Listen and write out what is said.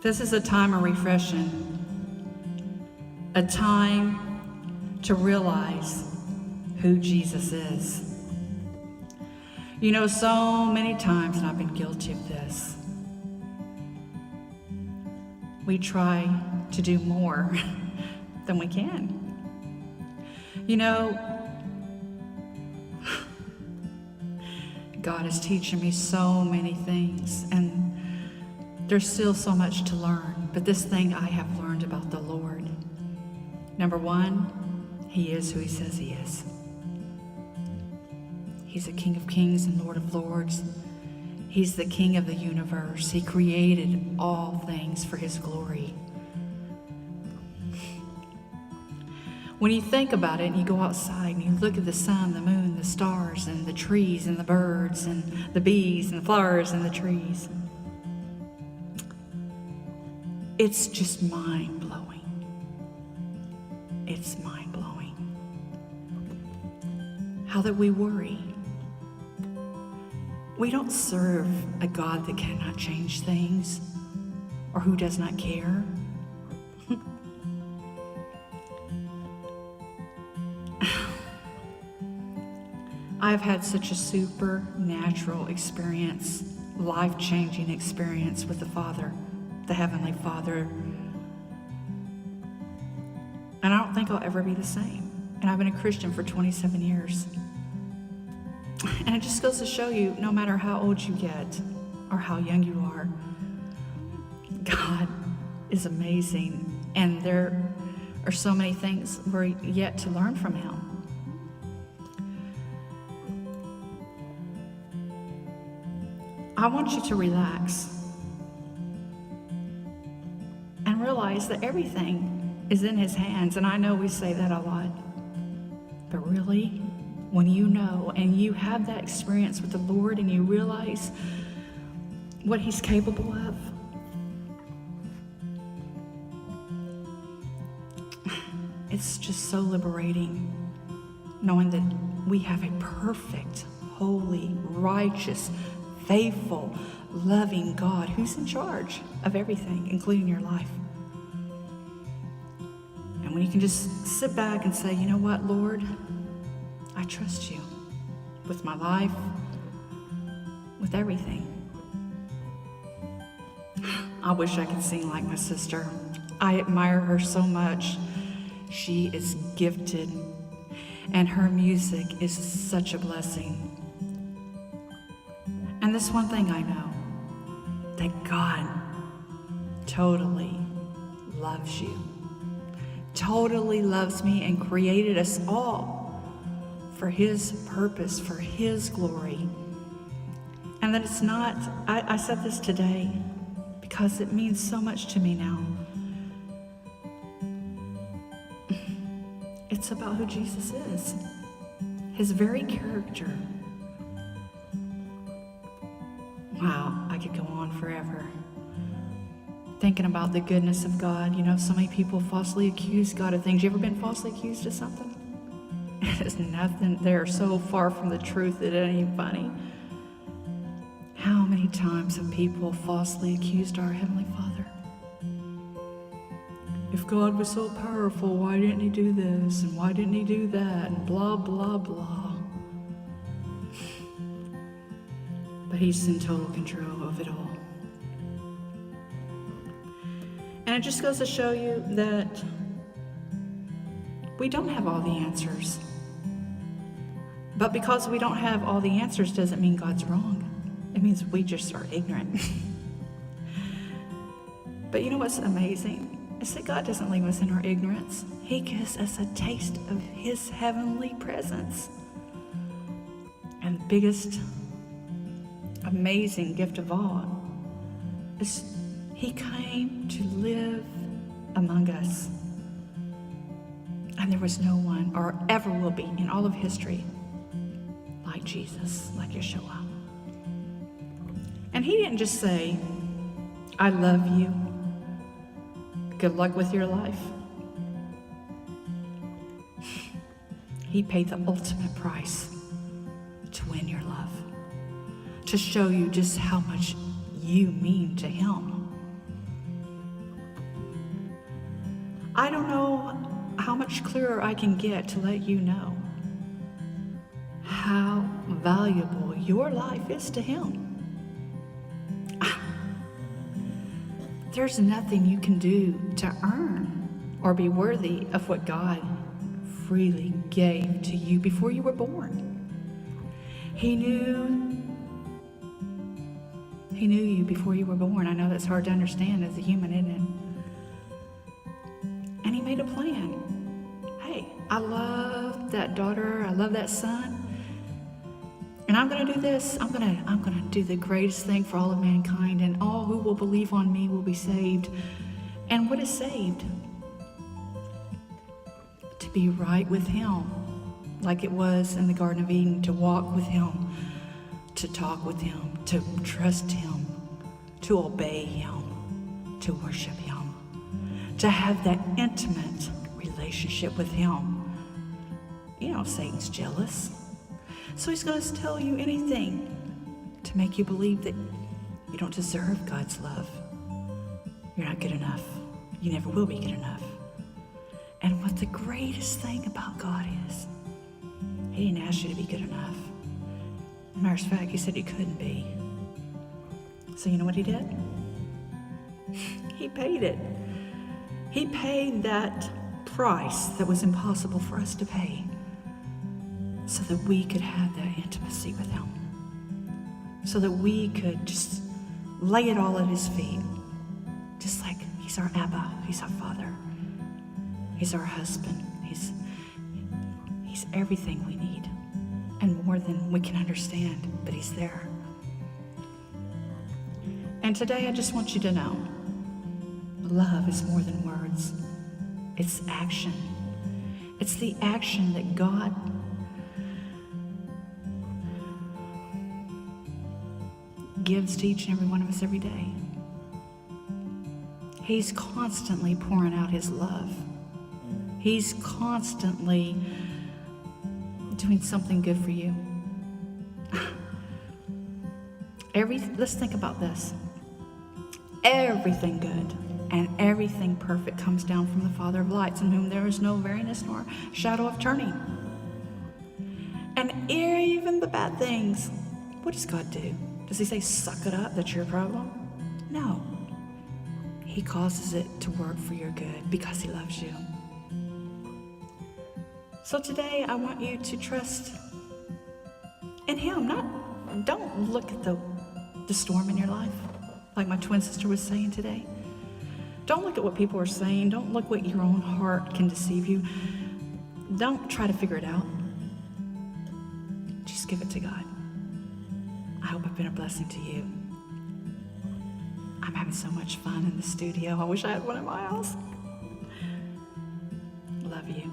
This is a time of refreshing, a time to realize who Jesus is. You know, so many times, and I've been guilty of this, we try to do more than we can. You know, God is teaching me so many things, and there's still so much to learn. But this thing I have learned about the Lord. Number one, He is who He says He is. He's the King of Kings and Lord of Lords. He's the King of the universe. He created all things for His glory. When you think about it and you go outside and you look at the sun, the moon, the stars, and the trees, and the birds, and the bees, and the flowers, and the trees, it's just mind-blowing. It's mind-blowing. How that we worry. We don't serve a God that cannot change things or who does not care. I've had such a supernatural experience, life-changing experience with the Father, the Heavenly Father. And I don't think I'll ever be the same. And I've been a Christian for 27 years. And it just goes to show you, no matter how old you get or how young you are, God is amazing. And there are so many things we're yet to learn from Him. I want you to relax and realize that everything is in His hands. And I know we say that a lot, but really, when you know and you have that experience with the Lord and you realize what He's capable of, it's just so liberating knowing that we have a perfect, holy, righteous, faithful, loving God who's in charge of everything, including your life. And when you can just sit back and say, you know what, Lord, I trust You with my life, with everything. I wish I could sing like my sister. I admire her so much. She is gifted, and her music is such a blessing. And this one thing I know, that God totally loves you, totally loves me, and created us all for His purpose, for His glory. And that it's not, I said this today because it means so much to me now. It's about who Jesus is, His very character. Wow, I could go on forever thinking about the goodness of God. You know, so many people falsely accuse God of things. You ever been falsely accused of something? It's nothing. They're so far from the truth that it ain't even funny. How many times have people falsely accused our Heavenly Father? If God was so powerful, why didn't He do this? And why didn't He do that? And blah, blah, blah. But He's in total control of it all. And it just goes to show you that we don't have all the answers. But because we don't have all the answers doesn't mean God's wrong. It means we just are ignorant. But you know what's amazing? Is that God doesn't leave us in our ignorance. He gives us a taste of His heavenly presence. And the biggest amazing gift of all is He came to live among us. And there was no one, or ever will be, in all of history like Jesus, like Yeshua. And He didn't just say, I love you. Good luck with your life. He paid the ultimate price to win your love, to show you just how much you mean to Him. I don't know how much clearer I can get to let you know how valuable your life is to Him. There's nothing you can do to earn or be worthy of what God freely gave to you before you were born. He knew you before you were born. I know that's hard to understand as a human, isn't it? And He made a plan. Hey, I love that daughter. I love that son. And I'm going to do this. I'm going to do the greatest thing for all of mankind, and all who will believe on me will be saved. And what is saved? To be right with Him, like it was in the Garden of Eden, to walk with Him, to talk with Him, to trust Him, to obey Him, to worship Him, to have that intimate relationship with Him. You know, Satan's jealous. So he's going to tell you anything to make you believe that you don't deserve God's love. You're not good enough. You never will be good enough. And what the greatest thing about God is, He didn't ask you to be good enough. As a matter of fact, He said you couldn't be. So you know what He did? He paid it. He paid that price that was impossible for us to pay, so that we could have that intimacy with Him, so that we could just lay it all at His feet, just like He's our Abba, He's our Father, He's our husband, He's everything we need, and more than we can understand, but He's there. And today I just want you to know, love is more than words. It's action. It's the action that God gives to each and every one of us every day. He's constantly pouring out His love. He's constantly doing something good for you. Let's think about this. Everything good and everything perfect comes down from the Father of lights, in whom there is no variance nor shadow of turning. And even the bad things, what does God do? Does He say, suck it up, that's your problem? No. He causes it to work for your good because He loves you. So today I want you to trust in Him. Don't look at the storm in your life, like my twin sister was saying today. Don't look at what people are saying. Don't look what your own heart can deceive you. Don't try to figure it out. Just give it to God. I hope I've been a blessing to you. I'm having so much fun in the studio. I wish I had one at my house. Love you.